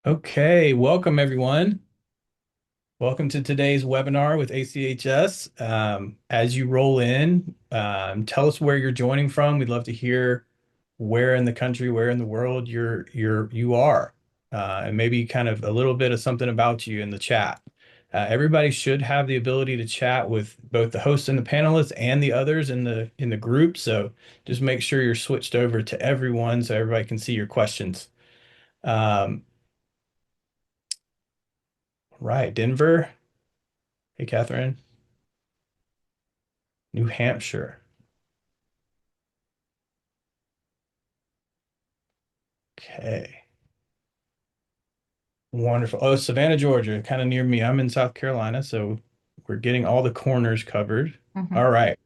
Okay, welcome everyone. Welcome to today's webinar with ACHS. As you roll in, tell us where you're joining from. We'd love to hear where in the country, where in the world you are, and maybe kind of a little bit of something about you in the chat. Everybody should have the ability to chat with both the host and the panelists and the others in the group. So just make sure you're switched over to everyone so everybody can see your questions. Um, right, Denver. Hey, Catherine. New Hampshire. Okay. Wonderful. Oh, Savannah, Georgia, kind of near me. I'm in South Carolina, so we're getting all the corners covered. Mhm. All right.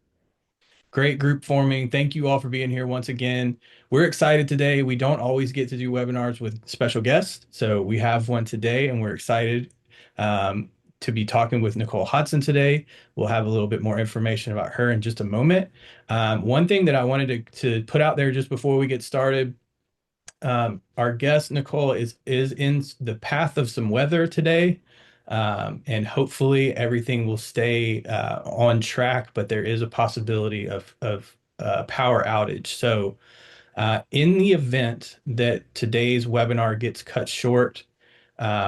Great group forming. Thank you all for being here once again. We're excited today. We don't always get to do webinars with special guests, so we have one today, and we're excited um, to be talking with Nicole Hodson today. We'll have a little bit more information about her in just a moment. One thing that I wanted to put out there just before we get started. Our guest Nicole is in the path of some weather today, and hopefully everything will stay on track. But there is a possibility of power outage. So in the event that today's webinar gets cut short,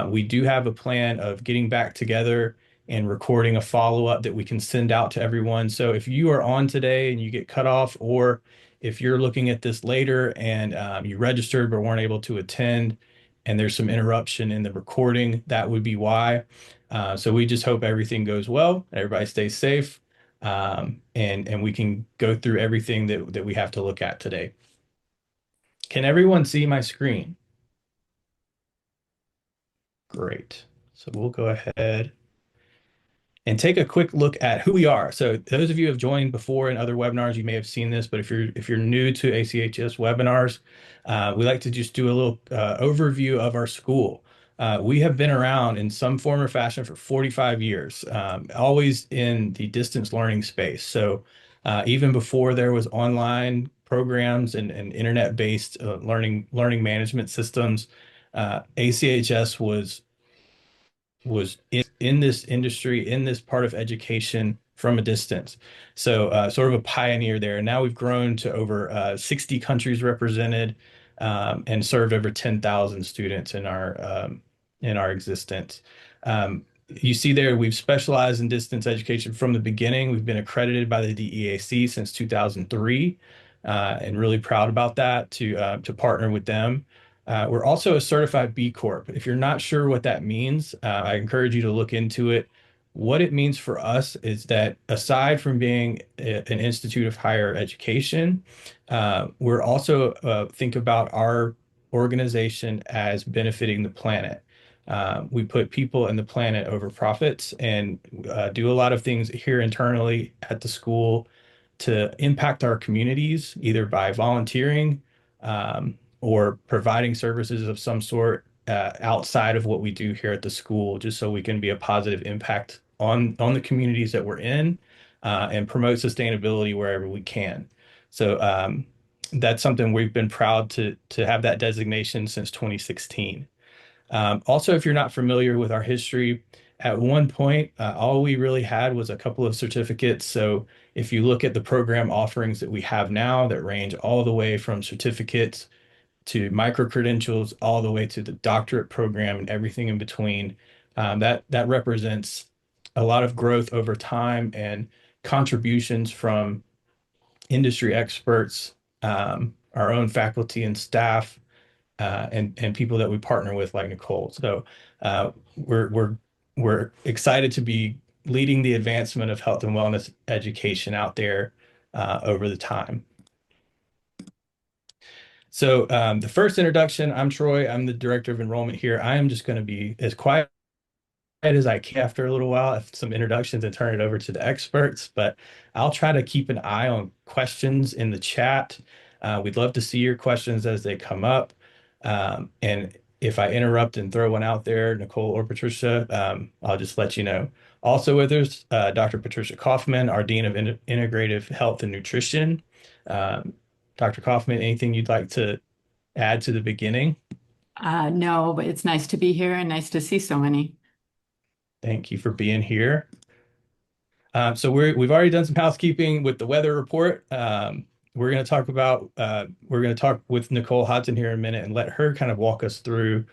we do have a plan of getting back together and recording a follow-up that we can send out to everyone. So if you are on today and you get cut off, or if you're looking at this later and you registered but weren't able to attend, and there's some interruption in the recording, that would be why. So we just hope everything goes well, everybody stays safe, and we can go through everything that we have to look at today. Can everyone see my screen? Great. So we'll go ahead and take a quick look at who we are. So those of you who have joined before in other webinars, you may have seen this, but if you're new to ACHS webinars, we like to just do a little overview of our school. We have been around in some form or fashion for 45 years, always in the distance learning space. So even before there was online programs and internet-based learning management systems, ACHS was in this industry, in this part of education from a distance. So sort of a pioneer there. And now we've grown to over 60 countries represented, and served over 10,000 students in our existence. You see there, we've specialized in distance education from the beginning. We've been accredited by the DEAC since 2003, and really proud about that to partner with them. We're also a certified B Corp. If you're not sure what that means, I encourage you to look into it. What it means for us is that aside from being an institute of higher education, we're also think about our organization as benefiting the planet. We put people and the planet over profits, and do a lot of things here internally at the school to impact our communities, either by volunteering, or providing services of some sort outside of what we do here at the school, just so we can be a positive impact on the communities that we're in, and promote sustainability wherever we can. So that's something we've been proud to have that designation since 2016. Also, if you're not familiar with our history, at one point, all we really had was a couple of certificates. So if you look at the program offerings that we have now that range all the way from certificates to micro credentials, all the way to the doctorate program and everything in between, that represents a lot of growth over time and contributions from industry experts, our own faculty and staff, and people that we partner with, like Nicole. So uh, we're we're we're excited to be leading the advancement of health and wellness education out there over the time. So the first introduction, I'm Troy. I'm the director of enrollment here. I am just going to be as quiet as I can after a little while, some introductions, and turn it over to the experts. But I'll try to keep an eye on questions in the chat. We'd love to see your questions as they come up. And if I interrupt and throw one out there, Nicole or Patricia, I'll just let you know. Also with us, Dr. Patricia Kaufman, our Dean of Integrative Health and Nutrition. Um, Dr. Kaufman, anything you'd like to add to the beginning? No, but it's nice to be here and nice to see so many. Thank you for being here. We've already done some housekeeping with the weather report. We're going to talk with Nicole Hodson here in a minute and let her kind of walk us through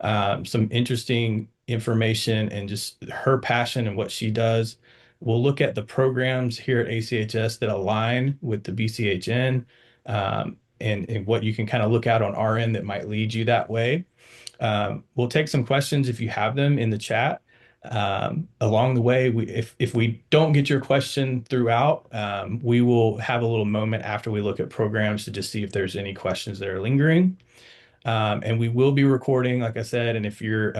some interesting information and just her passion and what she does. We'll look at the programs here at ACHS that align with the BCHN, and what you can kind of look out on our end that might lead you that way. We'll take some questions if you have them in the chat. Along the way, if we don't get your question throughout, we will have a little moment after we look at programs to just see if there's any questions that are lingering. And we will be recording, like I said, and if you're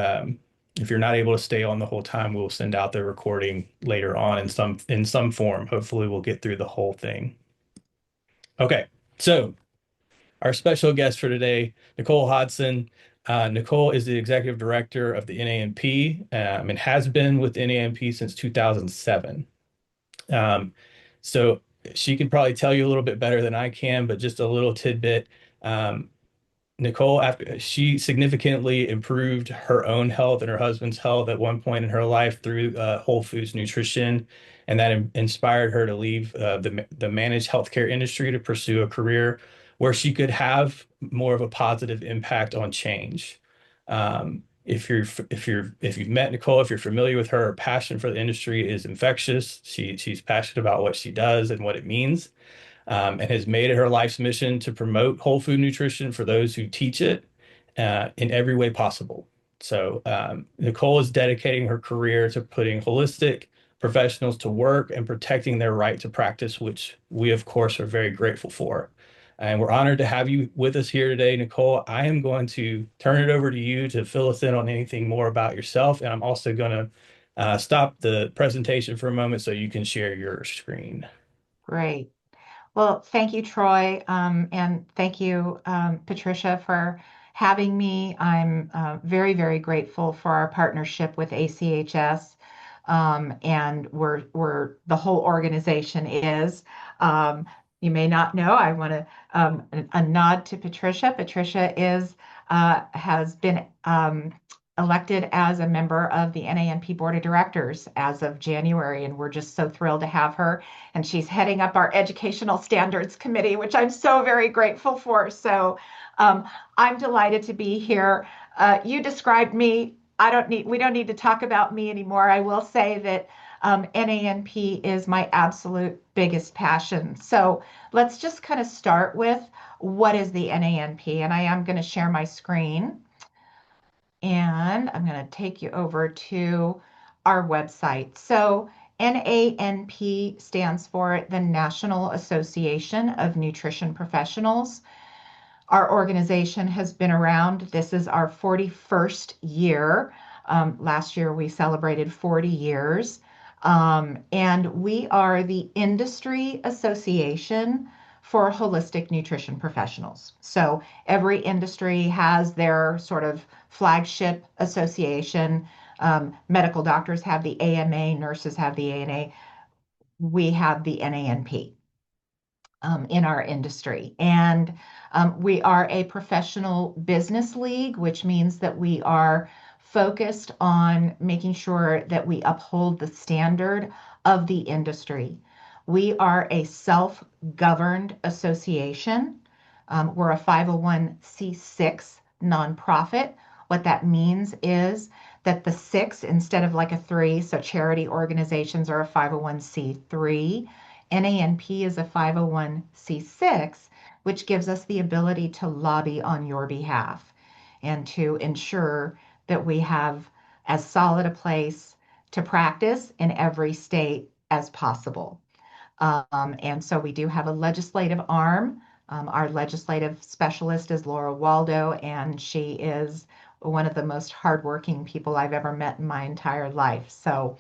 not able to stay on the whole time, we'll send out the recording later on in some form. Hopefully, we'll get through the whole thing. Okay, so our special guest for today, Nicole Hodson. Nicole is the executive director of the NANP, and has been with NANP since 2007. Um, so she can probably tell you a little bit better than I can, but just a little tidbit. Um, Nicole, after she significantly improved her own health and her husband's health at one point in her life through Whole Foods nutrition, and that inspired her to leave the managed healthcare industry to pursue a career where she could have more of a positive impact on change. If you've met Nicole, if you're familiar with her passion for the industry is infectious. She's passionate about what she does and what it means, and has made it her life's mission to promote whole food nutrition for those who teach it in every way possible. Nicole is dedicating her career to putting holistic professionals to work and protecting their right to practice, which we, of course, are very grateful for. And we're honored to have you with us here today, Nicole. I am going to turn it over to you to fill us in on anything more about yourself. And I'm also going to stop the presentation for a moment so you can share your screen. Great. Well, thank you, Troy, and thank you, Patricia, for having me. I'm very, very grateful for our partnership with ACHS, and we're the whole organization is. Um, you may not know. I want to a nod to Patricia. Patricia is has been elected as a member of the NANP Board of Directors as of January, and we're just so thrilled to have her, and she's heading up our Educational Standards Committee, which I'm so very grateful for. So um, I'm delighted to be here. You described me. We don't need to talk about me anymore. I will say that NANP is my absolute biggest passion. So let's just kind of start with what is the NANP? And I am going to share my screen. And I'm going to take you over to our website. So NANP stands for the National Association of Nutrition Professionals. Our organization has been around. This is our 41st year. Last year we celebrated 40 years. And we are the industry association for holistic nutrition professionals. So every industry has their sort of flagship association. Medical doctors have the AMA, nurses have the ANA. We have the NANP in our industry. And we are a professional business league, which means that we are focused on making sure that we uphold the standard of the industry. We are a self-governed association. We're a 501c6 nonprofit. What that means is that the six, instead of like a three, so charity organizations are a 501c3, NANP is a 501c6, which gives us the ability to lobby on your behalf and to ensure that we have as solid a place to practice in every state as possible. And so we do have a legislative arm. Our legislative specialist is Laura Waldo, and she is one of the most hardworking people I've ever met in my entire life. So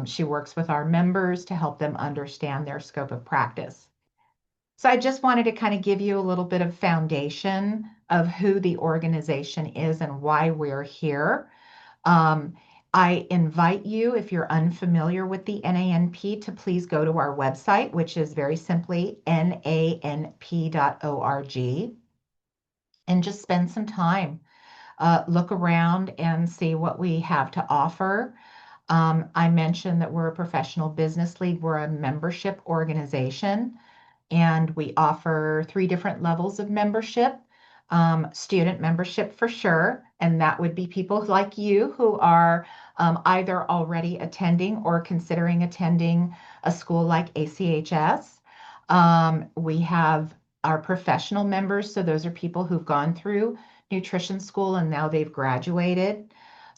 she works with our members to help them understand their scope of practice. So I just wanted to kind of give you a little bit of foundation of who the organization is and why we're here. Um, I invite you, if you're unfamiliar with the NANP, to please go to our website, which is very simply nanp.org, and just spend some time. look around and see what we have to offer. I mentioned that we're a professional business league. We're a membership organization, and we offer three different levels of membership. Student membership for sure, and that would be people like you who are either already attending or considering attending a school like ACHS. We have our professional members, so those are people who've gone through nutrition school and now they've graduated.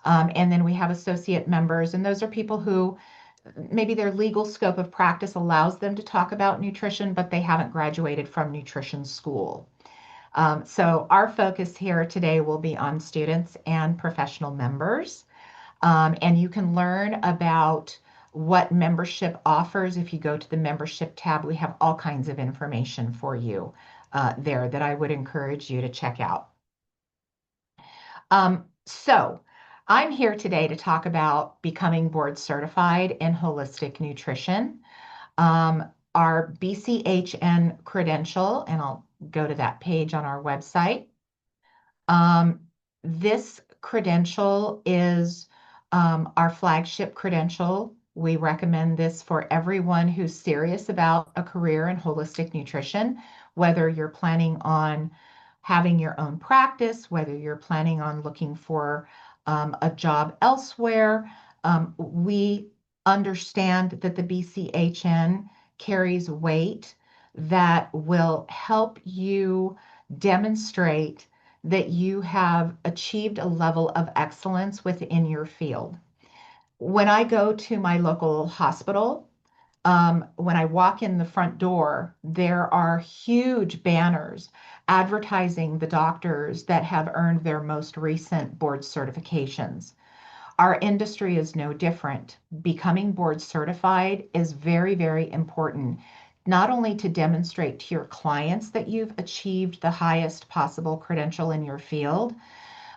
And then we have associate members, and those are people who maybe their legal scope of practice allows them to talk about nutrition, but they haven't graduated from nutrition school. So our focus here today will be on students and professional members. And you can learn about what membership offers. If you go to the membership tab, we have all kinds of information for you there that I would encourage you to check out. So I'm here today to talk about becoming board certified in holistic nutrition. Our BCHN credential, and I'll go to that page on our website. This credential is our flagship credential. We recommend this for everyone who's serious about a career in holistic nutrition, whether you're planning on having your own practice, whether you're planning on looking for a job elsewhere. We understand that the BCHN carries weight that will help you demonstrate that you have achieved a level of excellence within your field. When I go to my local hospital, when I walk in the front door, there are huge banners advertising the doctors that have earned their most recent board certifications. Our industry is no different. Becoming board certified is very, very important, not only to demonstrate to your clients that you've achieved the highest possible credential in your field,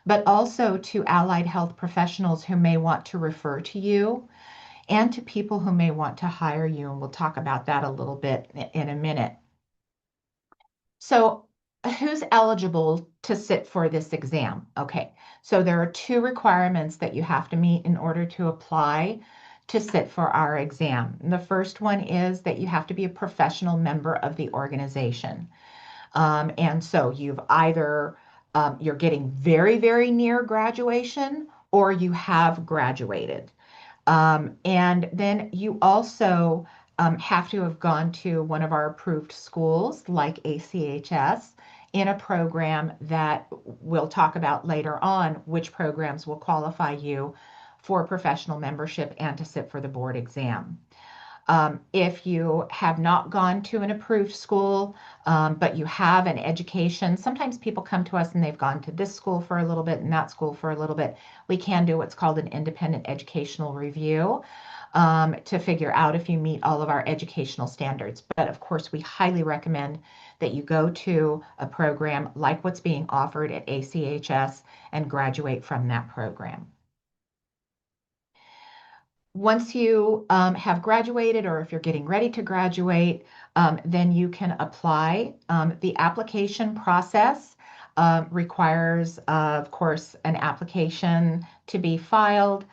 but also to allied health professionals who may want to refer to you and to people who may want to hire you. And we'll talk about that a little bit in a minute. So, who's eligible to sit for this exam? Okay, so there are two requirements that you have to meet in order to apply to sit for our exam. And the first one is that you have to be a professional member of the organization. And so you've either you're getting very, very near graduation or you have graduated. And then you also have to have gone to one of our approved schools like ACHS in a program that we'll talk about later on, which programs will qualify you for professional membership and to sit for the board exam. If you have not gone to an approved school, but you have an education, sometimes people come to us and they've gone to this school for a little bit and that school for a little bit. We can do what's called an independent educational review to figure out if you meet all of our educational standards. But of course, we highly recommend that you go to a program like what's being offered at ACHS and graduate from that program. Once you have graduated, or if you're getting ready to graduate, then you can apply. The application process requires, of course, an application to be filed.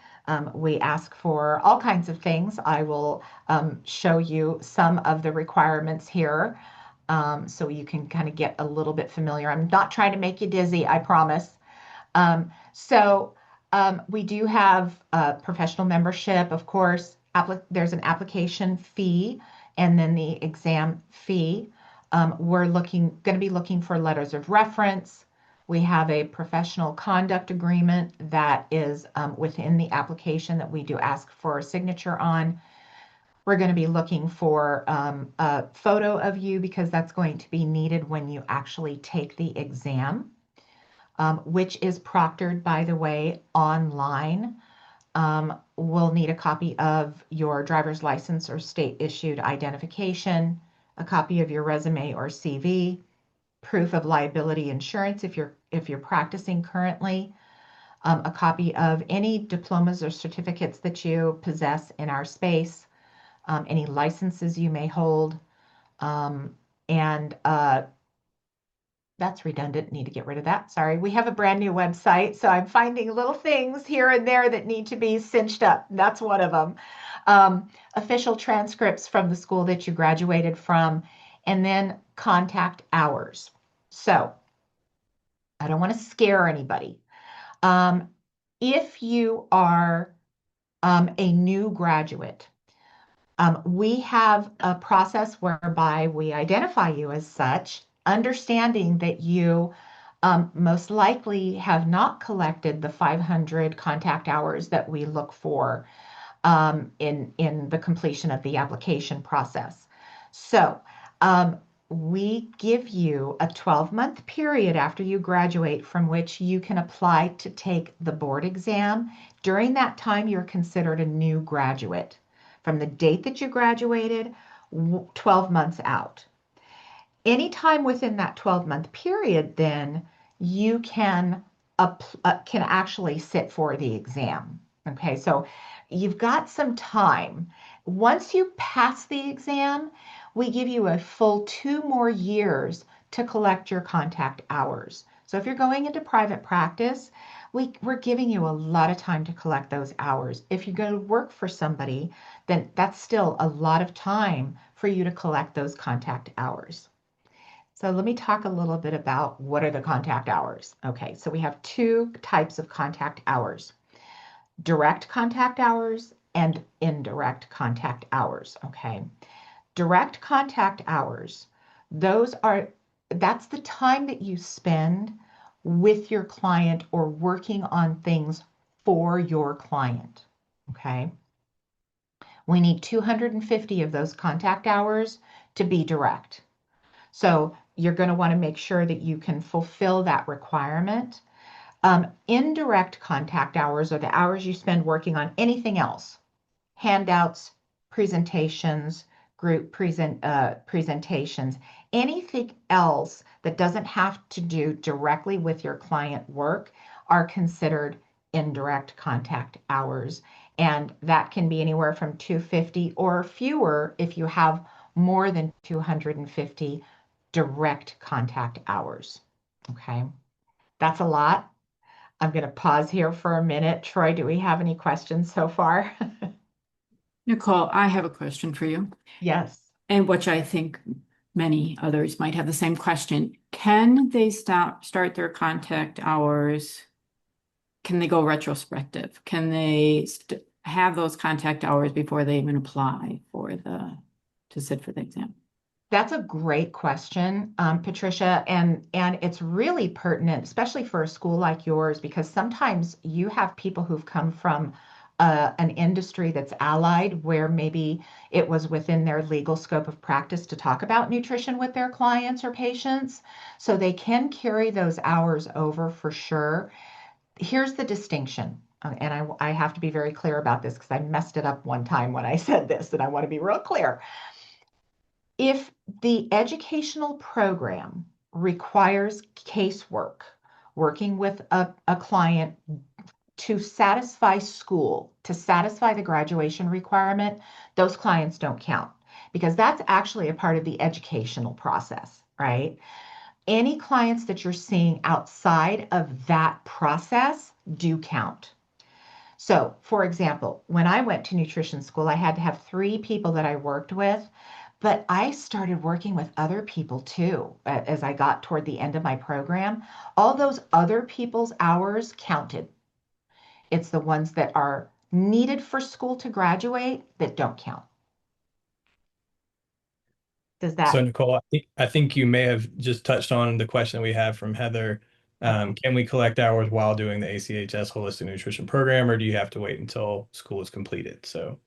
We ask for all kinds of things. I will show you some of the requirements here so you can kind of get a little bit familiar. I'm not trying to make you dizzy, I promise. We do have professional membership, of course. There's an application fee and then the exam fee. We're going to be looking for letters of reference. We have a professional conduct agreement that is within the application that we do ask for a signature on. We're going to be looking for a photo of you because that's going to be needed when you actually take the exam. Which is proctored, by the way, online. We'll need a copy of your driver's license or state-issued identification, a copy of your resume or CV, proof of liability insurance if you're practicing currently, a copy of any diplomas or certificates that you possess in our space, any licenses you may hold, and That's redundant. Need to get rid of that. Sorry. We have a brand new website, so I'm finding little things here and there that need to be cinched up. That's one of them. Official transcripts from the school that you graduated from, and then contact hours. So I don't want to scare anybody. Um, if you are a new graduate, we have a process whereby we identify you as such, understanding that you most likely have not collected the 500 contact hours that we look for in the completion of the application process. So um, we give you a 12-month period after you graduate from which you can apply to take the board exam. During that time, you're considered a new graduate from the date that you graduated, 12 months out. Anytime within that 12-month period, then you can actually sit for the exam. Okay, so you've got some time. Once you pass the exam, we give you a full 2 more years to collect your contact hours. So if you're going into private practice, we're giving you a lot of time to collect those hours. If you go to work for somebody, then that's still a lot of time for you to collect those contact hours. So let me talk a little bit about what are the contact hours. Okay, so we have two types of contact hours: direct contact hours and indirect contact hours. Okay, direct contact hours, those are that's the time that you spend with your client or working on things for your client. Okay, we need 250 of those contact hours to be direct. So you're going to want to make sure that you can fulfill that requirement. Indirect contact hours are the hours you spend working on anything else: handouts, presentations, presentations, anything else that doesn't have to do directly with your client work are considered indirect contact hours. And that can be anywhere from 250 or fewer if you have more than 250 direct contact hours. Okay, that's a lot. I'm going to pause here for a minute. Troy, do we have any questions so far? Nicole, I have a question for you, Yes. and which I think many others might have the same question. Can they start their contact hours? Can they go retrospective? Can they have those contact hours before they even apply for to sit for the exam? That's a great question, Patricia, and it's really pertinent, especially for a school like yours, because sometimes you have people who've come from an industry that's allied, where maybe it was within their legal scope of practice to talk about nutrition with their clients or patients. So they can carry those hours over for sure. Here's the distinction, and I have to be very clear about this because I messed it up one time when I said this, and I want to be real clear. If the educational program requires casework, working with a client to satisfy school, to satisfy the graduation requirement, those clients don't count, because that's actually a part of the educational process, right? Any clients that you're seeing outside of that process do count. So, for example, when I went to nutrition school, I had to have 3 people that I worked with, but I started working with other people too as I got toward the end of my program. All those other people's hours counted. It's the ones that are needed for school to graduate that don't count. Does So, that? Nicole, I think you may have just touched on the question we have from Heather. Okay. Can we collect hours while doing the ACHS Holistic Nutrition Program, or do you have to wait until school is completed? So,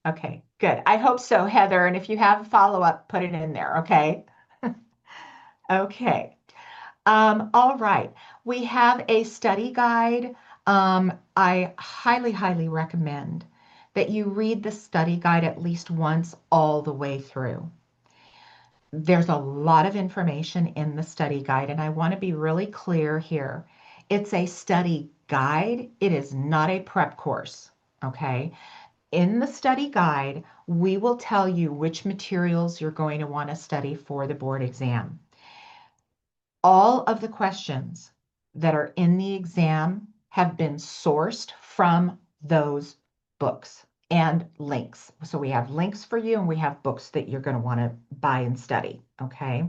Okay, good. I hope so, Heather. And if you have a follow-up, put it in there, okay? Okay. All right. We have a study guide. I highly, highly recommend that you read the study guide at least once all the way through. There's a lot of information in the study guide, and I want to be really clear here. It's a study guide. It is not a prep course, okay? In the study guide, we will tell you which materials you're going to want to study for the board exam. All of the questions that are in the exam have been sourced from those books and links. So we have links for you and we have books that you're going to want to buy and study. Okay.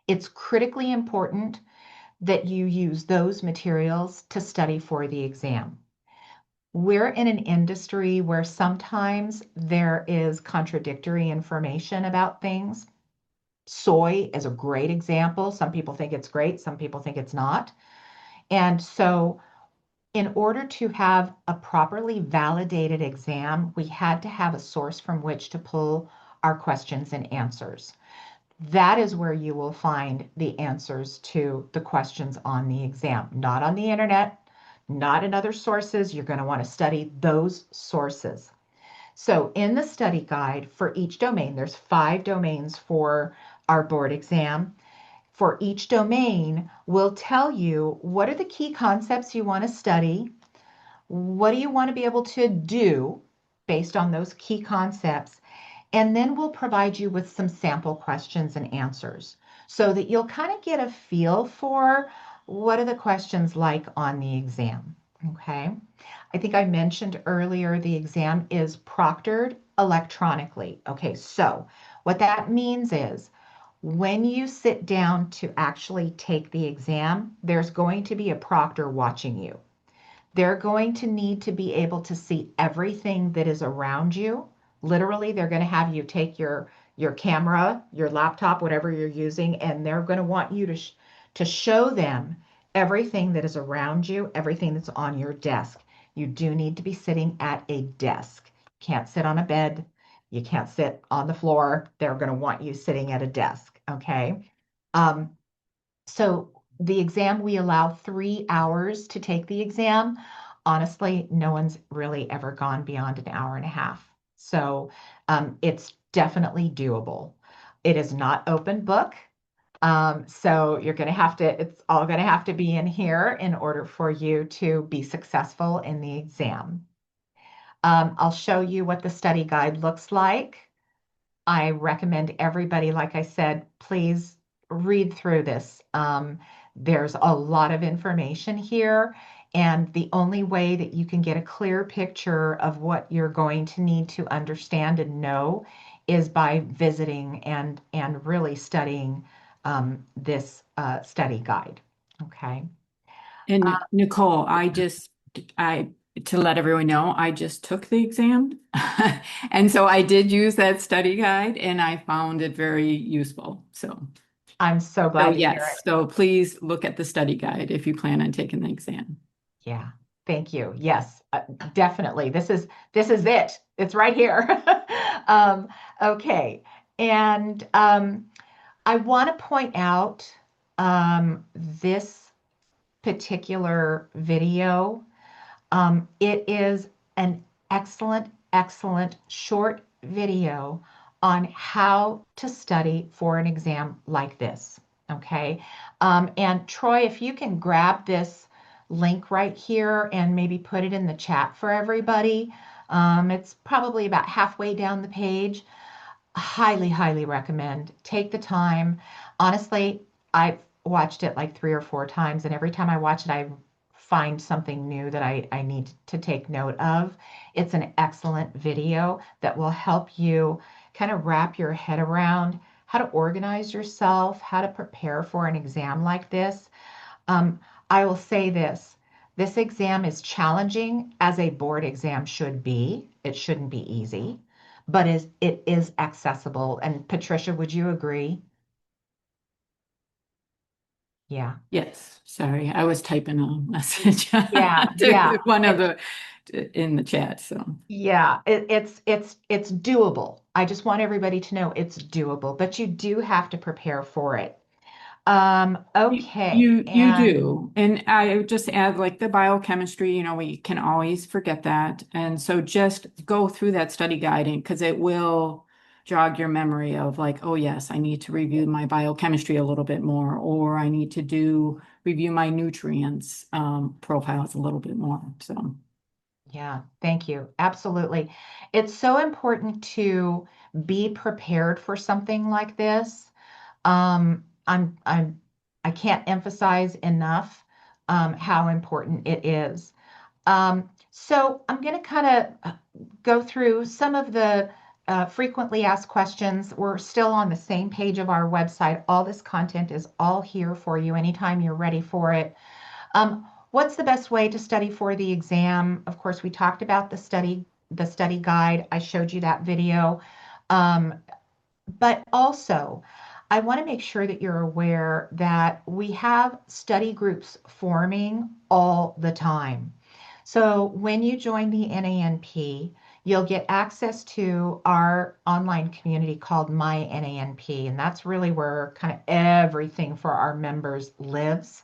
It's critically important that you use those materials to study for the exam. We're in an industry where sometimes there is contradictory information about things. Soy is a great example. Some people think it's great, some people think it's not. And so, in order to have a properly validated exam, we had to have a source from which to pull our questions and answers. That is where you will find the answers to the questions on the exam, not on the internet, not in other sources. You're going to want to study those sources. So in the study guide for each domain, there's 5 domains for our board exam. For each domain, we'll tell you what are the key concepts you want to study, what do you want to be able to do based on those key concepts, and then we'll provide you with some sample questions and answers so that you'll kind of get a feel for what are the questions like on the exam. Okay. I think I mentioned earlier the exam is proctored electronically. Okay, so what that means is when you sit down to actually take the exam, there's going to be a proctor watching you. They're going to need to be able to see everything that is around you. Literally, they're going to have you take your camera, your laptop, whatever you're using, and they're going to want you to show them everything that is around you, everything that's on your desk. You do need to be sitting at a desk. You can't sit on a bed. You can't sit on the floor. They're going to want you sitting at a desk. Okay. Um, so the exam, we allow 3 hours to take the exam. Honestly, no one's really ever gone beyond an hour and a half. So it's definitely doable. It is not open book. So you're going to have to, it's all going to have to be in here in order for you to be successful in the exam. I'll show you what the study guide looks like. I recommend everybody, like I said, please read through this. There's a lot of information here, and the only way that you can get a clear picture of what you're going to need to understand and know is by visiting and really studying this study guide. Okay. And Nicole, I, to let everyone know, I just took the exam. And so I did use that study guide and I found it very useful. I'm so So glad to hear yes, it. so please look at the study guide if you plan on taking the exam. Yeah, thank you. Yes, definitely. This is it. It's right here. Um, okay, and I want to point out this particular video. It is an excellent, excellent short video on how to study for an exam like this. Okay. And Troy, if you can grab this link right here and maybe put it in the chat for everybody. It's probably about halfway down the page. Highly, highly recommend. Take the time. Honestly, I've watched it like 3 or 4 times, and every time I watch it, I find something new that I need to take note of. It's an excellent video that will help you kind of wrap your head around how to organize yourself, how to prepare for an exam like this. Um, I will say this exam is challenging as a board exam should be. It shouldn't be easy, but it is accessible. And Patricia, would you agree? Yeah. Yes, sorry, I was typing a message Yeah, yeah. to one of the in the chat. So Yeah, it's doable. I just want everybody to know it's doable, but you do have to prepare for it. Okay. you And do, and I would just add like the biochemistry. We can always forget that, and so just go through that study guiding because it will jog your memory of like, oh yes, I need to review my biochemistry a little bit more, or I need to do review my nutrients profiles a little bit more. So. yeah, thank you. Absolutely. It's so important to be prepared for something like this. I'm I can't emphasize enough how important it is. So I'm going to kind of go through some of the frequently asked questions. We're still on the same page of our website. All this content is all here for you anytime you're ready for it. What's the best way to study for the exam? Of course, we talked about the study guide. I showed you that video. Um, but also, I want to make sure that you're aware that we have study groups forming all the time. So when you join the NANP, you'll get access to our online community called My NANP, and that's really where kind of everything for our members lives,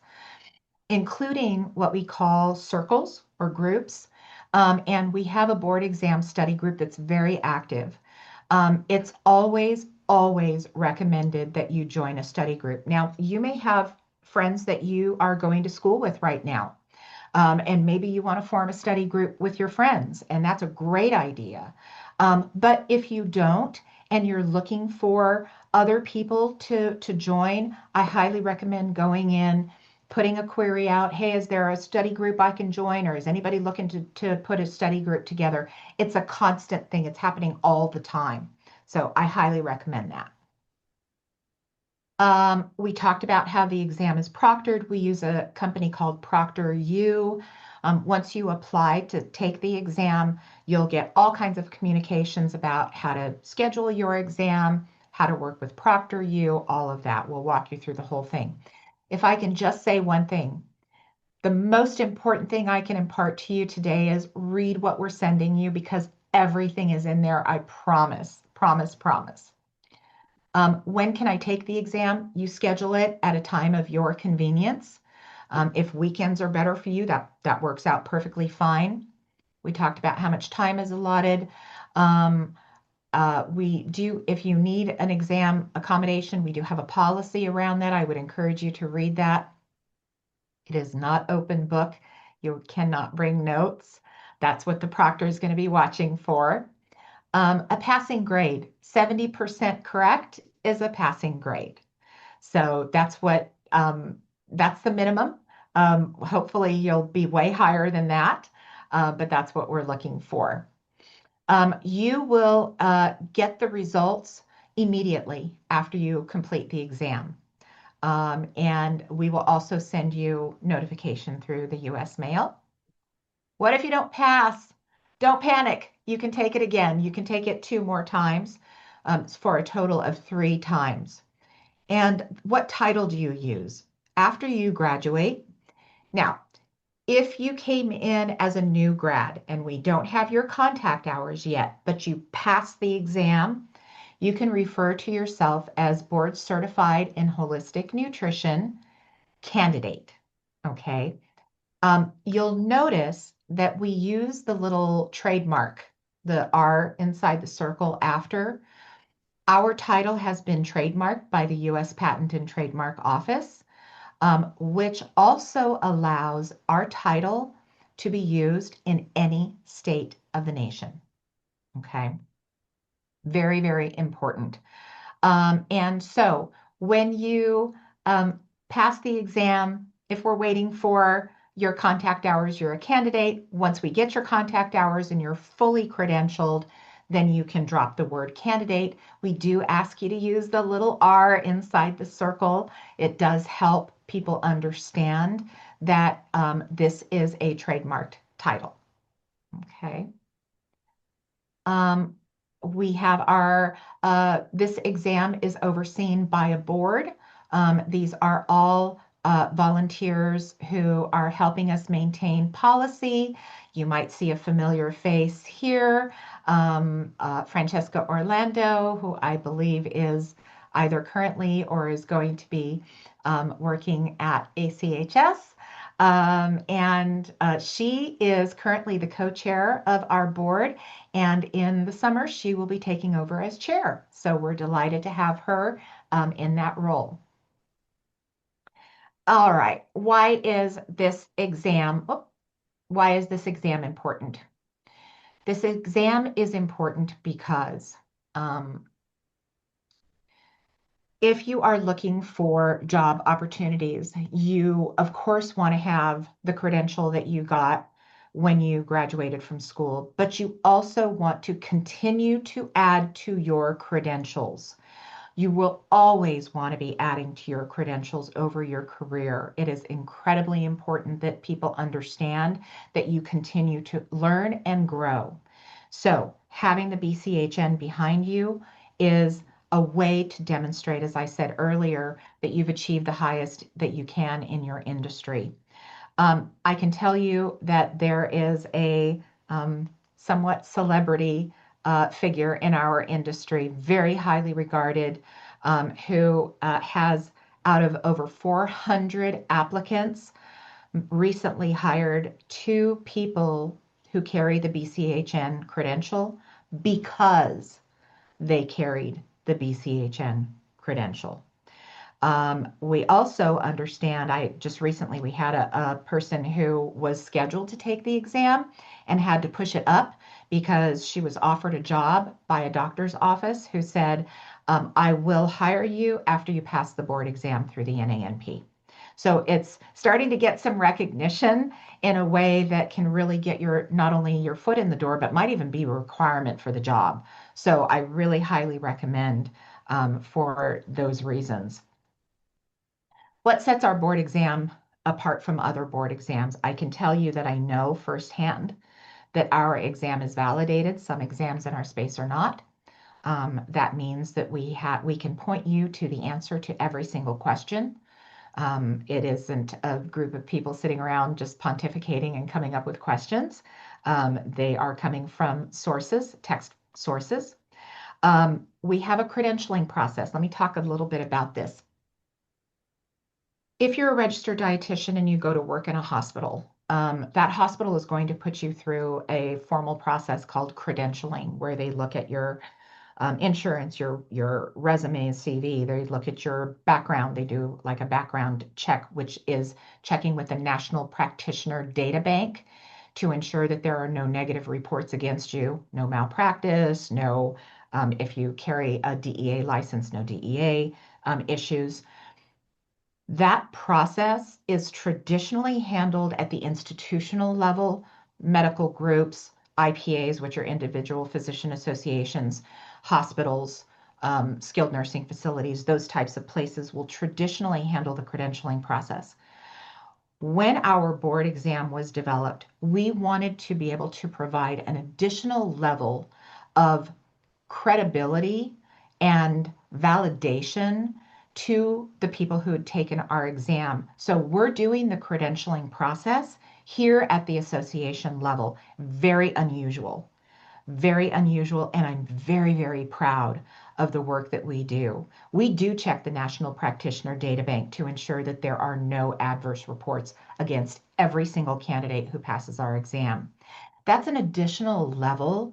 including what we call circles or groups. And we have a board exam study group that's very active. It's always recommended that you join a study group. Now, you may have friends that you are going to school with right now. And maybe you want to form a study group with your friends, and that's a great idea. But if you don't, and you're looking for other people to join, I highly recommend going in, putting a query out. Hey, is there a study group I can join? Or is anybody looking to put a study group together? It's a constant thing. It's happening all the time. So I highly recommend that. We talked about how the exam is proctored. We use a company called ProctorU. Once you apply to take the exam, you'll get all kinds of communications about how to schedule your exam, how to work with ProctorU, all of that. We'll walk you through the whole thing. If I can just say one thing, the most important thing I can impart to you today is read what we're sending you because everything is in there. I promise, promise, promise. When can I take the exam? You schedule it at a time of your convenience. If weekends are better for you, that works out perfectly fine. We talked about how much time is allotted. If you need an exam accommodation, we do have a policy around that. I would encourage you to read that. It is not open book. You cannot bring notes. That's what the proctor is going to be watching for. A passing grade, 70% correct is a passing grade. So that's the minimum. Hopefully you'll be way higher than that, but that's what we're looking for. You will get the results immediately after you complete the exam. And we will also send you notification through the US mail. What if you don't pass? Don't panic. You can take it again. You can take it 2 more times for a total of 3 times. And what title do you use after you graduate? Now, if you came in as a new grad and we don't have your contact hours yet, but you passed the exam, you can refer to yourself as board certified in holistic nutrition candidate. Okay. You'll notice that we use the little trademark, the R inside the circle after. Our title has been trademarked by the US Patent and Trademark Office, which also allows our title to be used in any state of the nation. Okay. Very, very important. And so when you pass the exam, if we're waiting for your contact hours, you're a candidate. Once we get your contact hours and you're fully credentialed, then you can drop the word candidate. We do ask you to use the little R inside the circle. It does help people understand that this is a trademarked title. Okay. We have this exam is overseen by a board. These are all volunteers who are helping us maintain policy. You might see a familiar face here, Francesca Orlando, who I believe is either currently or is going to be working at ACHS. And she is currently the co-chair of our board, and in the summer, she will be taking over as chair. So we're delighted to have her in that role. All right, why is this exam important? This exam is important because if you are looking for job opportunities, you of course want to have the credential that you got when you graduated from school, but you also want to continue to add to your credentials. You will always want to be adding to your credentials over your career. It is incredibly important that people understand that you continue to learn and grow. So, having the BCHN behind you is a way to demonstrate, as I said earlier, that you've achieved the highest that you can in your industry. I can tell you that there is a somewhat celebrity figure in our industry, very highly regarded, who has, out of over 400 applicants, recently hired two people who carry the BCHN credential because they carried the BCHN credential. We also understand, I just recently we had a person who was scheduled to take the exam and had to push it up because she was offered a job by a doctor's office who said, I will hire you after you pass the board exam through the NANP. So it's starting to get some recognition in a way that can really get your not only your foot in the door, but might even be a requirement for the job. So I really highly recommend for those reasons. What sets our board exam apart from other board exams? I can tell you that I know firsthand that our exam is validated. Some exams in our space are not. That means that we can point you to the answer to every single question. It isn't a group of people sitting around just pontificating and coming up with questions. They are coming from sources, text sources. We have a credentialing process. Let me talk a little bit about this. If you're a registered dietitian and you go to work in a hospital, that hospital is going to put you through a formal process called credentialing, where they look at your insurance, your resume and CV. They look at your background. They do like a background check, which is checking with the National Practitioner Data Bank to ensure that there are no negative reports against you, no malpractice, no if you carry a DEA license, no DEA issues. That process is traditionally handled at the institutional level, medical groups, IPAs, which are individual physician associations, hospitals, skilled nursing facilities, those types of places will traditionally handle the credentialing process. When our board exam was developed, we wanted to be able to provide an additional level of credibility and validation to the people who had taken our exam. So we're doing the credentialing process here at the association level. Very unusual, very unusual. And I'm very, very proud of the work that we do. We do check the National Practitioner Data Bank to ensure that there are no adverse reports against every single candidate who passes our exam. That's an additional level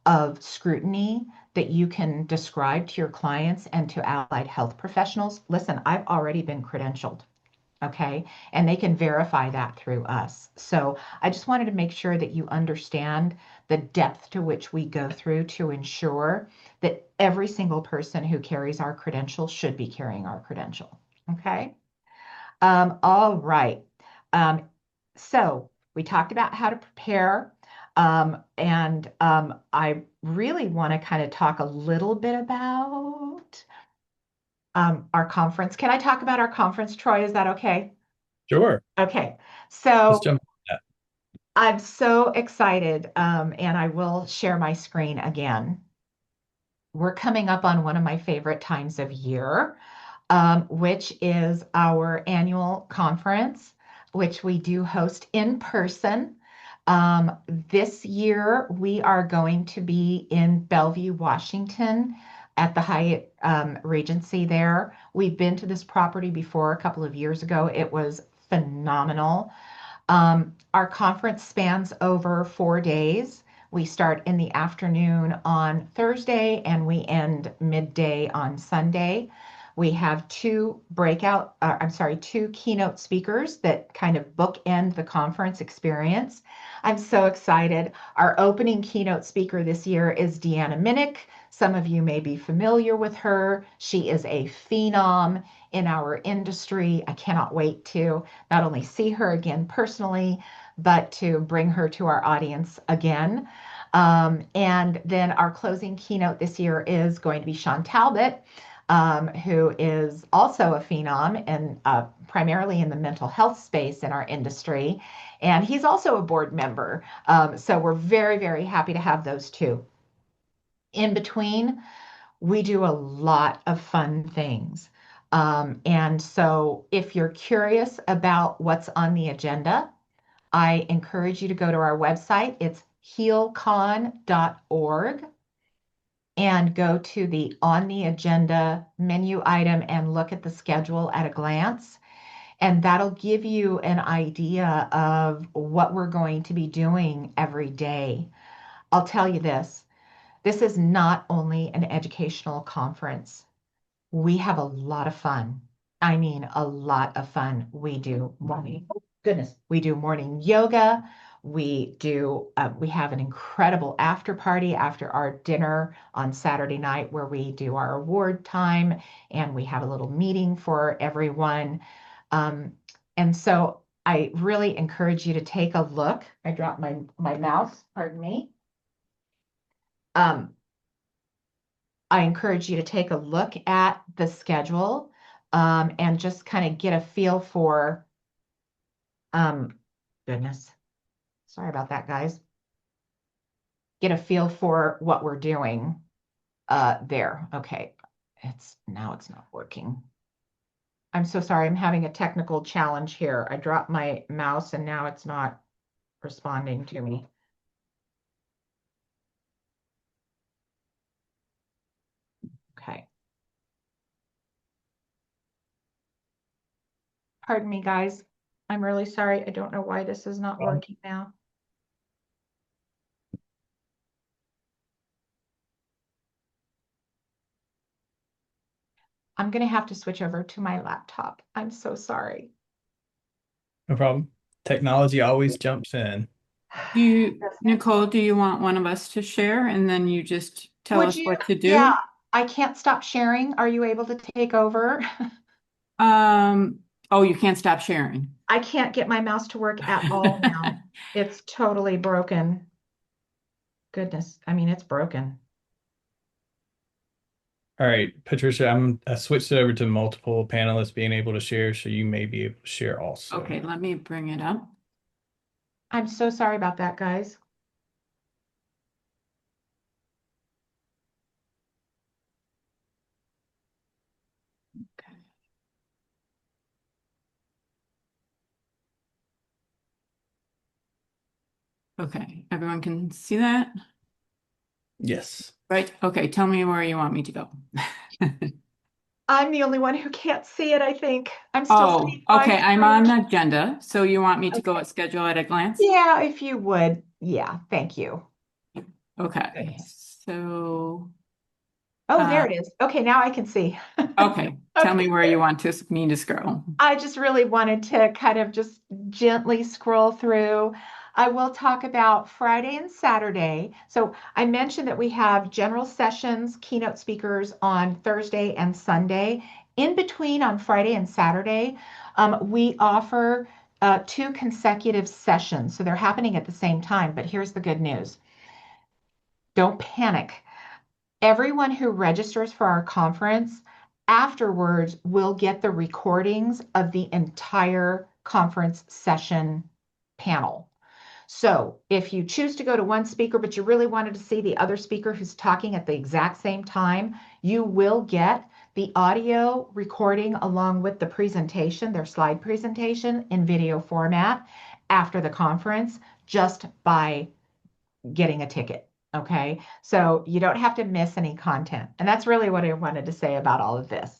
of scrutiny that you can describe to your clients and to allied health professionals. Listen, I've already been credentialed, okay? And they can verify that through us. So I just wanted to make sure that you understand the depth to which we go through to ensure that every single person who carries our credential should be carrying our credential, okay? All right. Um, so we talked about how to prepare. I really want to kind of talk a little bit about our conference. Can I talk about our conference, Troy? Is that okay? Sure. Okay. Let's So jump into I'm so excited, and I will share my screen again. We're coming up on one of my favorite times of year, which is our annual conference, which we do host in person. This year, we are going to be in Bellevue, Washington, at the Hyatt Regency there. We've been to this property before a couple of years ago. It was phenomenal. Our conference spans over 4 days. We start in the afternoon on Thursday and we end midday on Sunday. We have two keynote speakers that kind of bookend the conference experience. I'm so excited. Our opening keynote speaker this year is Deanna Minnick. Some of you may be familiar with her. She is a phenom in our industry. I cannot wait to not only see her again personally, but to bring her to our audience again. And then our closing keynote this year is going to be Sean Talbot, who is also a phenom and primarily in the mental health space in our industry. And he's also a board member. So we're very, very happy to have those two. In between, we do a lot of fun things. And so if you're curious about what's on the agenda, I encourage you to go to our website. It's healcon.org and go to the on the agenda menu item and look at the schedule at a glance. And that'll give you an idea of what we're going to be doing every day. I'll tell you this is not only an educational conference. We have a lot of fun. I mean, a lot of fun. We do morning yoga. We have an incredible after party after our dinner on Saturday night where we do our award time and we have a little meeting for everyone. Um, and so I really encourage you to take a look. I dropped my mouse, pardon me. I encourage you to take a look at the schedule and just kind of get a feel for, um, goodness, sorry about that, guys. Get a feel for what we're doing there. Okay, it's not working. I'm so sorry. I'm having a technical challenge here. I dropped my mouse and now it's not responding to me. Okay. Pardon me, guys. I'm really sorry. I don't know why this is not working now. I'm going to have to switch over to my laptop. I'm so sorry. No problem. Technology always jumps in. Nicole, do you want one of us to share and then you just tell Would us you? what to do? Yeah, I can't stop sharing. Are you able to take over? Oh, you can't stop sharing. I can't get my mouse to work at all now. It's totally broken. Goodness, I mean, it's broken. All right, Patricia, I switched it over to multiple panelists being able to share, so you may be able to share also. Okay, let me bring it up. I'm so sorry about that, guys. Okay. Okay, everyone can see that? Yes. Right? Okay, tell me where you want me to go. I'm the only one who can't see it, I think. I'm still Oh, seeing my okay, I'm screen. on the agenda. So you want me to go Okay. at schedule at a glance? Yeah, if you would. Yeah, thank you. Okay, so, Oh, there uh, it is. Okay, now I can see. okay, tell me Okay, where good. you want me to scroll. I just really wanted to kind of just gently scroll through. I will talk about Friday and Saturday. So I mentioned that we have general sessions, keynote speakers on Thursday and Sunday. In between on Friday and Saturday, we offer two consecutive sessions. So they're happening at the same time. But here's the good news. Don't panic. Everyone who registers for our conference afterwards will get the recordings of the entire conference session panel. So if you choose to go to one speaker, but you really wanted to see the other speaker who's talking at the exact same time, you will get the audio recording along with the presentation, their slide presentation in video format after the conference just by getting a ticket. Okay. So you don't have to miss any content. And that's really what I wanted to say about all of this.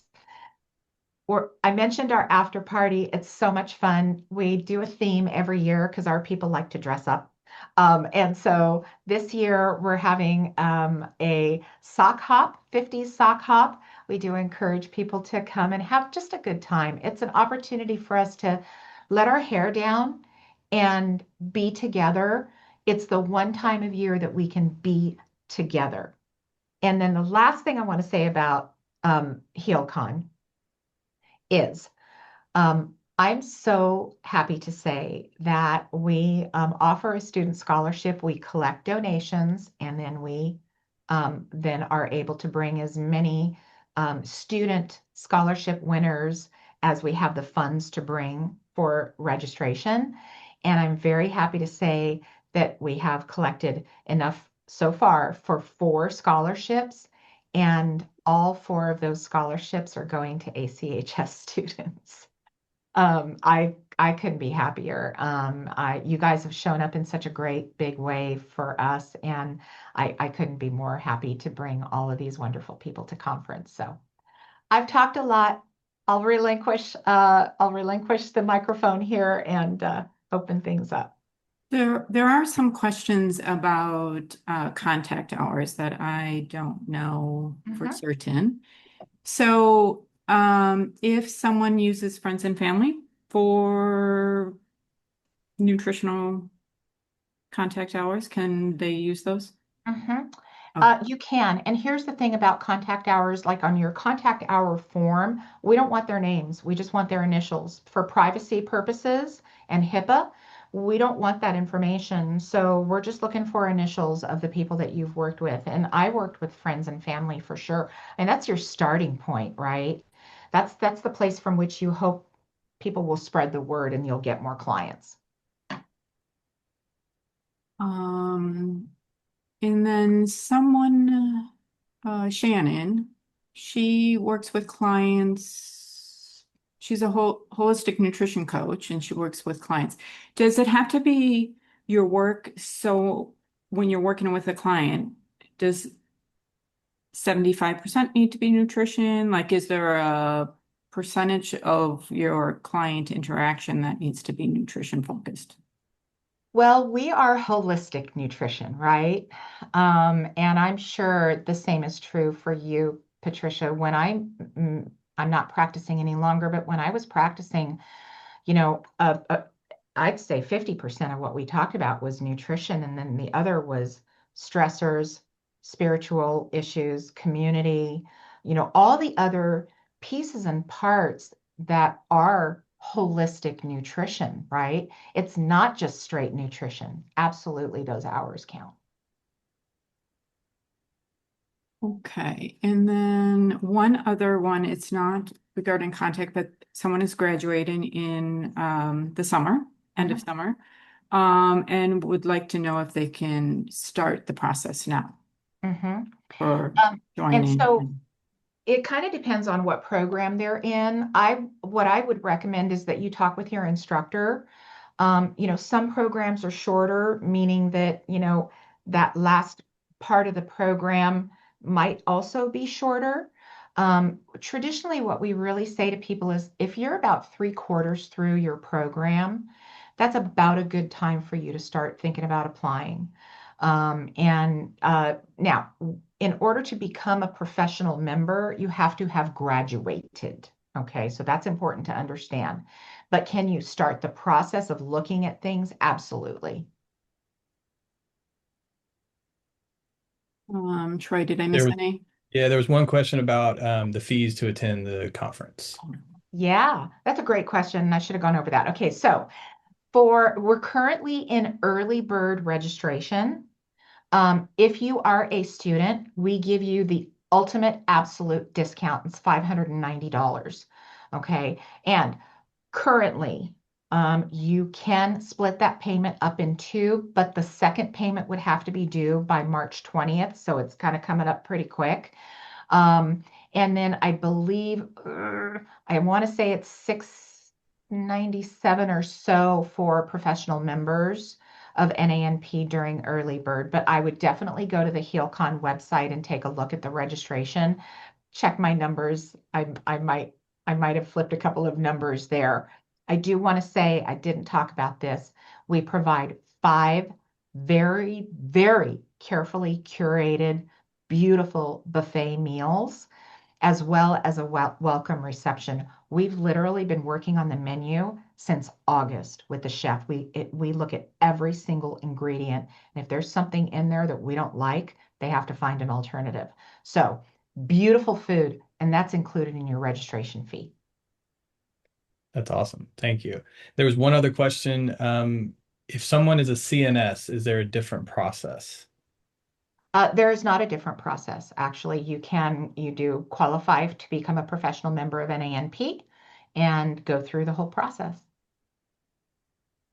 I mentioned our after party. It's so much fun. We do a theme every year because our people like to dress up. And so this year we're having a sock hop, 50s sock hop. We do encourage people to come and have just a good time. It's an opportunity for us to let our hair down and be together. It's the one time of year that we can be together. And then the last thing I want to say about HealCon is I'm so happy to say that we offer a student scholarship. We collect donations, and then we then are able to bring as many student scholarship winners as we have the funds to bring for registration. And I'm very happy to say that we have collected enough so far for 4 scholarships, and all 4 of those scholarships are going to ACHS students. I couldn't be happier. You guys have shown up in such a great big way for us, and I couldn't be more happy to bring all of these wonderful people to conference. So I've talked a lot. I'll relinquish the microphone here and open things up. There are some questions about contact hours that I don't know for certain. So if someone uses friends and family for nutritional contact hours, can they use those? Mhm. Okay. You can. And here's the thing about contact hours, like on your contact hour form, we don't want their names. We just want their initials for privacy purposes and HIPAA. We don't want that information. So we're just looking for initials of the people that you've worked with. And I worked with friends and family for sure. And that's your starting point, right? That's the place from which you hope people will spread the word and you'll get more clients. Um, and then someone, Shannon, she works with clients. She's a holistic nutrition coach and she works with clients. Does it have to be your work? So when you're working with a client, does 75% need to be nutrition? Like, is there a percentage of your client interaction that needs to be nutrition focused? Well, we are holistic nutrition, right? And I'm sure the same is true for you, Patricia. I'm not practicing any longer, but when I was practicing, you know, I'd say 50% of what we talked about was nutrition, and then the other was stressors, spiritual issues, community, all the other pieces and parts that are holistic nutrition, right? It's not just straight nutrition. Absolutely, those hours count. Okay, and then one other one, it's not regarding contact, but someone is graduating in the summer, end of Mhm, summer, and would like to know if they can start the process now mhm. for And joining. so it kind of depends on what program they're in. What I would recommend is that you talk with your instructor. Some programs are shorter, meaning that, that last part of the program might also be shorter. Traditionally, what we really say to people is if you're about 3/4 through your program, that's about a good time for you to start thinking about applying. And now, in order to become a professional member, you have to have graduated. Okay, so that's important to understand. But can you start the process of looking at things? Absolutely. Troy, did I There miss was, any? yeah, there was one question about the fees to attend the conference. Yeah, that's a great question. I should have gone over that. Okay, so we're currently in early bird registration. If you are a student, we give you the ultimate absolute discount. It's $590. Okay. And currently, you can split that payment up in two, but the second payment would have to be due by March 20th. So it's kind of coming up pretty quick. And then I believe, I want to say it's 697 or so for professional members of NANP during early bird, but I would definitely go to the HealCon website and take a look at the registration. Check my numbers. I might have flipped a couple of numbers there. I do want to say I didn't talk about this. We provide 5 very, very carefully curated, beautiful buffet meals. as well as a welcome reception. We've literally been working on the menu since August with the chef. We look at every single ingredient, and if there's something in there that we don't like, they have to find an alternative. So beautiful food, and that's included in your registration fee. That's awesome. Thank you. There was one other question. If someone is a CNS, is there a different process? There is not a different process. Actually, you do qualify to become a professional member of NANP and go through the whole process.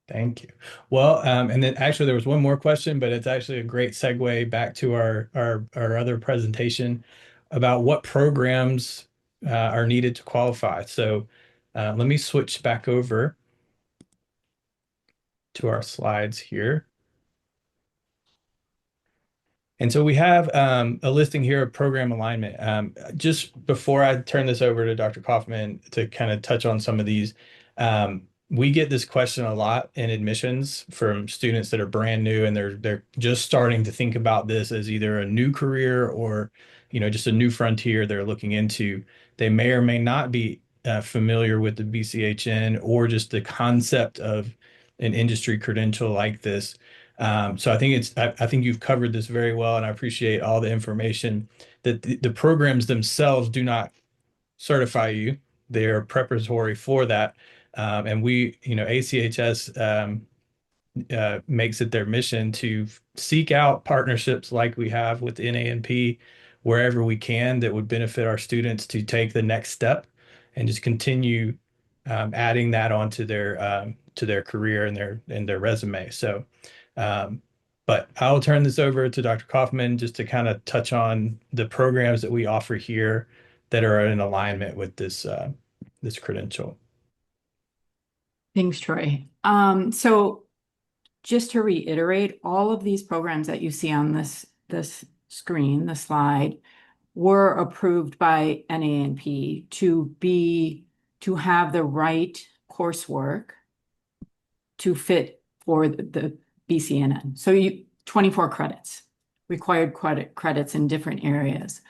Thank you. Well, and then actually there was one more question, but it's actually a great segue back to our other presentation about what programs are needed to qualify. So let me switch back over to our slides here. And so we have a listing here of program alignment. Just before I turn this over to Dr. Kaufman to kind of touch on some of these, we get this question a lot in admissions from students that are brand new and they're just starting to think about this as either a new career or, just a new frontier they're looking into. They may or may not be familiar with the BCHN or just the concept of an industry credential like this. So I think you've covered this very well, and I appreciate all the information that the programs themselves do not certify you. They're preparatory for that. And ACHS makes it their mission to seek out partnerships like we have with NANP wherever we can that would benefit our students to take the next step and just continue adding that onto their career and their resume. So, um, but I'll turn this over to Dr. Kaufman just to kind of touch on the programs that we offer here that are in alignment with this credential. Thanks, Troy. So just to reiterate, all of these programs that you see on this screen, the slide, were approved by NANP to have the right coursework to fit for the BCNN. So 24 credits, required credits in different areas.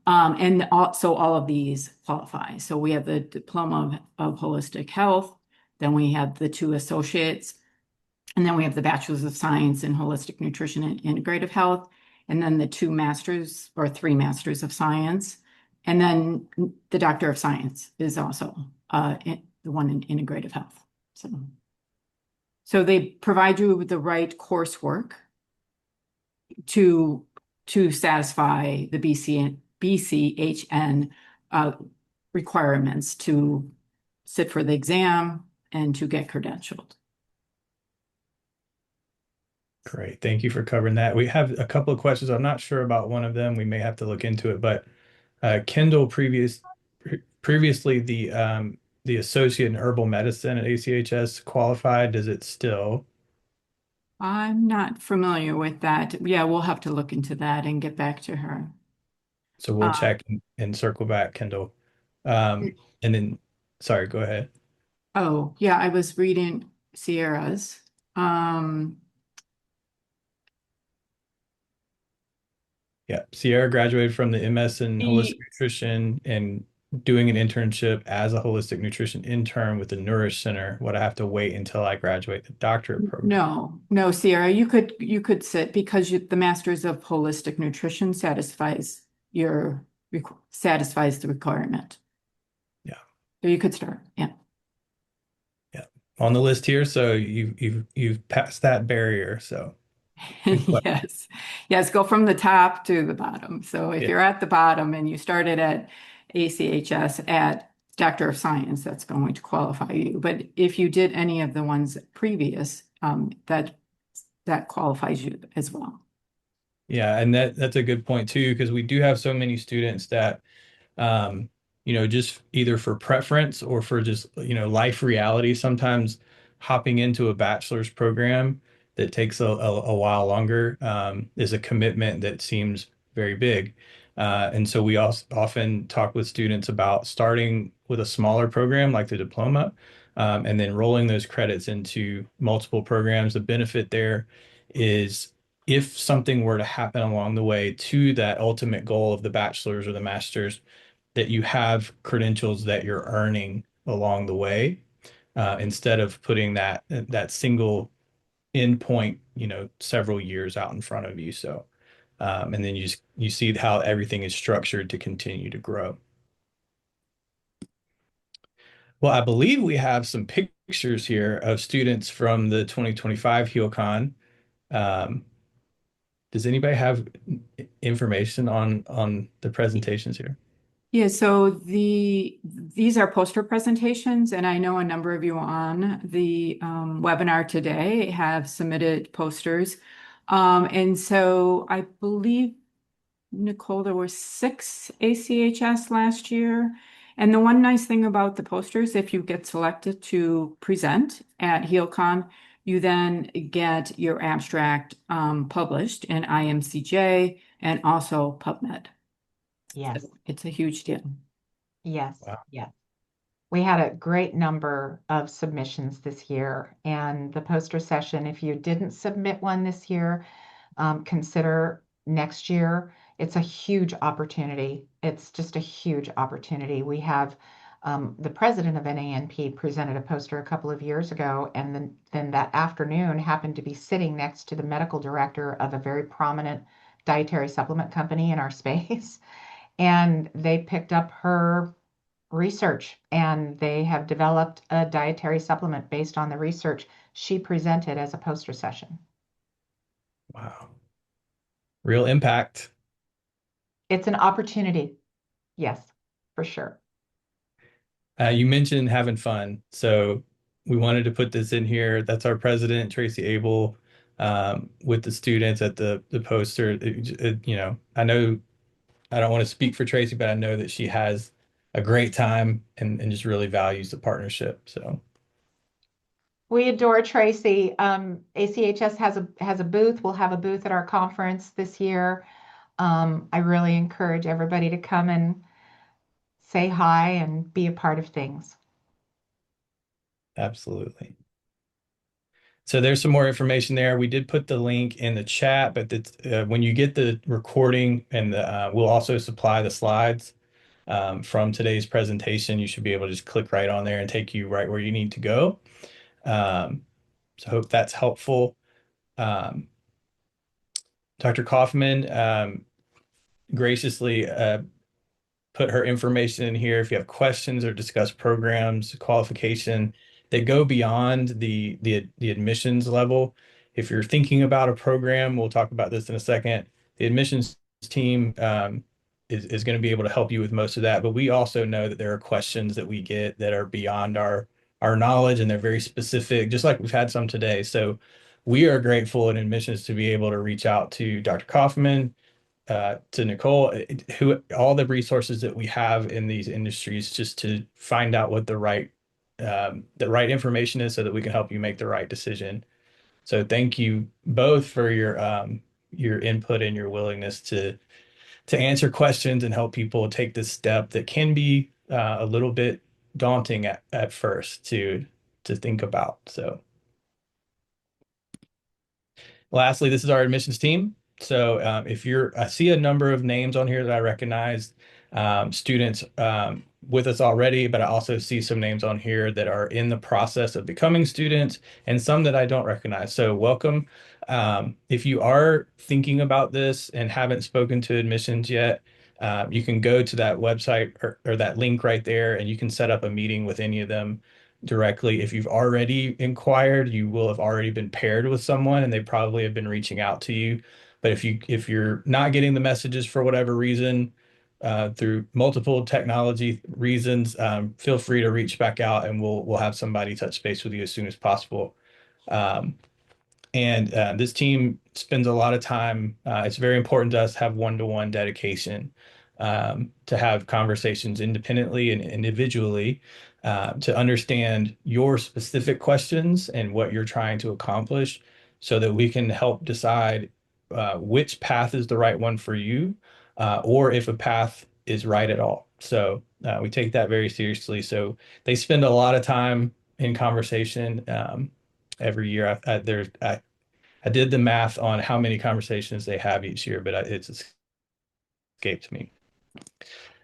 And so all of these qualify. So we have the Diploma of Holistic Health, then we have the 2 associates, and then we have the Bachelor's of Science in Holistic Nutrition and Integrative Health, and then the 2 masters or 3 masters of science. And then the Doctor of Science is also the one in integrative health. So they provide you with the right coursework to satisfy the BCHN requirements to sit for the exam and to get credentialed. Great. Thank you for covering that. We have a couple of questions. I'm not sure about one of them. We may have to look into it, but Kendall previously the associate in herbal medicine at ACHS qualified. Does it still? I'm not familiar with that. Yeah, we'll have to look into that and get back to her. So we'll check and circle back, Kendall. And then, sorry, go ahead. Oh, yeah, I was reading Sierra's. Yeah, Sierra graduated from the MS in holistic nutrition and doing an internship as a holistic nutrition intern with the Nourish Center. Would I have to wait until I graduate the doctorate program? No, Sierra, you could sit because the Masters of Holistic Nutrition satisfies the requirement. Yeah. So you could start. Yeah. Yeah. On the list here, so you've passed that barrier. So Yes. Yes, go from the top to the bottom. So if yeah. you're at the bottom and you started at ACHS at Doctor of Science, that's going to qualify you. But if you did any of the ones previous, that qualifies you as well. Yeah, and that's a good point too, because we do have so many students that just either for preference or for just, life reality, sometimes hopping into a bachelor's program that takes a while longer is a commitment that seems very big. And so we also often talk with students about starting with a smaller program like the diploma, and then rolling those credits into multiple programs. The benefit there is if something were to happen along the way to that ultimate goal of the bachelor's or the master's, that you have credentials that you're earning along the way, instead of putting that single endpoint, several years out in front of you. So, and then you see how everything is structured to continue to grow. Well, I believe we have some pictures here of students from the 2025 HealCon. Um, does anybody have information on the presentations here? Yeah, so these are poster presentations, and I know a number of you on the webinar today have submitted posters. And so I believe, Nicole, there were 6 ACHS last year. And the one nice thing about the posters, if you get selected to present at HealCon, you then get your abstract published in IMCJ and also PubMed. Yes, It's a huge deal. yes, Wow. yes. We had a great number of submissions this year, and the poster session, if you didn't submit one this year, consider next year. It's a huge opportunity. It's just a huge opportunity. We have the president of NANP presented a poster a couple of years ago, and then that afternoon happened to be sitting next to the medical director of a very prominent dietary supplement company in our space. And they picked up her research and they have developed a dietary supplement based on the research she presented as a poster session. Wow. Real impact. It's an opportunity. Yes, for sure. You mentioned having fun, so we wanted to put this in here. That's our president, Tracy Abel, with the students at the poster. I know I don't want to speak for Tracy, but I know that she has a great time and just really values the partnership. So We adore Tracy. ACHS has a booth. We'll have a booth at our conference this year. I really encourage everybody to come and say hi and be a part of things. absolutely. So there's some more information there. We did put the link in the chat, but when you get the recording and we'll also supply the slides from today's presentation. You should be able to just click right on there and take you right where you need to go. So I hope that's helpful. Um, Dr. Kaufman graciously put her information in here if you have questions or discuss programs, qualification that go beyond the admissions level. If you're thinking about a program, we'll talk about this in a second. The admissions team is going to be able to help you with most of that, but we also know that there are questions that we get that are beyond our knowledge and they're very specific, just like we've had some today. So we are grateful in admissions to be able to reach out to Dr. Kaufman, to Nicole, who all the resources that we have in these industries just to find out what the right information is so that we can help you make the right decision. So thank you both for your input and your willingness to answer questions and help people take this step that can be a little bit daunting at first to think about. So lastly, this is our admissions team. So I see a number of names on here that I recognize, students with us already, but I also see some names on here that are in the process of becoming students and some that I don't recognize. So welcome. If you are thinking about this and haven't spoken to admissions yet, you can go to that website or that link right there, and you can set up a meeting with any of them directly. If you've already inquired, you will have already been paired with someone and they probably have been reaching out to you. But if you're not getting the messages for whatever reason, through multiple technology reasons, feel free to reach back out and we'll have somebody touch base with you as soon as possible. Um, and this team spends a lot of time. It's very important to us to have one-to-one dedication, to have conversations independently and individually, to understand your specific questions and what you're trying to accomplish so that we can help decide which path is the right one for you, or if a path is right at all. So we take that very seriously. So they spend a lot of time in conversation. Every year. I did the math on how many conversations they have each year, but it's escaped me.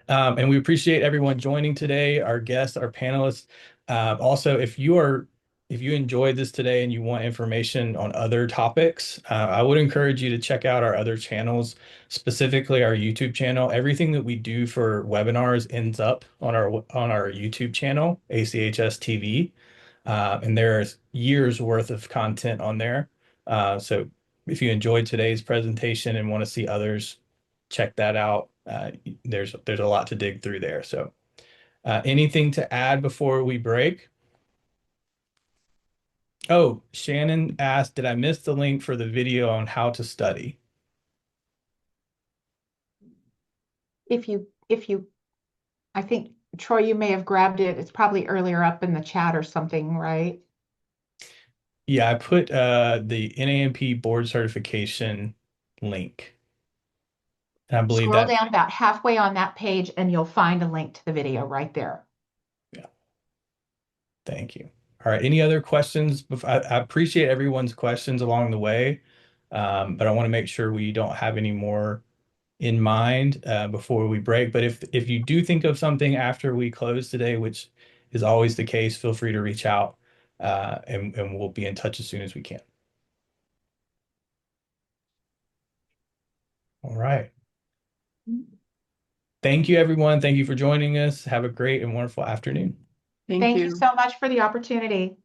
And we appreciate everyone joining today, our guests, our panelists. Also, if you enjoyed this today and you want information on other topics, I would encourage you to check out our other channels, specifically our YouTube channel. Everything that we do for webinars ends up on our YouTube channel, ACHS TV. And there's years worth of content on there. So if you enjoyed today's presentation and want to see others, check that out. There's a lot to dig through there. So anything to add before we break? Oh, Shannon asked, did I miss the link for the video on how to study? If you, I think, Troy, you may have grabbed it. It's probably earlier up in the chat or something, right? Yeah, I put the NANP board certification link. And I believe Scroll that, down about halfway on that page and you'll find a link to the video right there. yeah, thank you. All right, any other questions? I appreciate everyone's questions along the way, but I want to make sure we don't have any more in mind before we break. But if you do think of something after we close today, which is always the case, feel free to reach out and we'll be in touch as soon as we can. All right. Thank you, everyone. Thank you for joining us. Have a great and wonderful afternoon. Thank Thank you you. so much for the opportunity.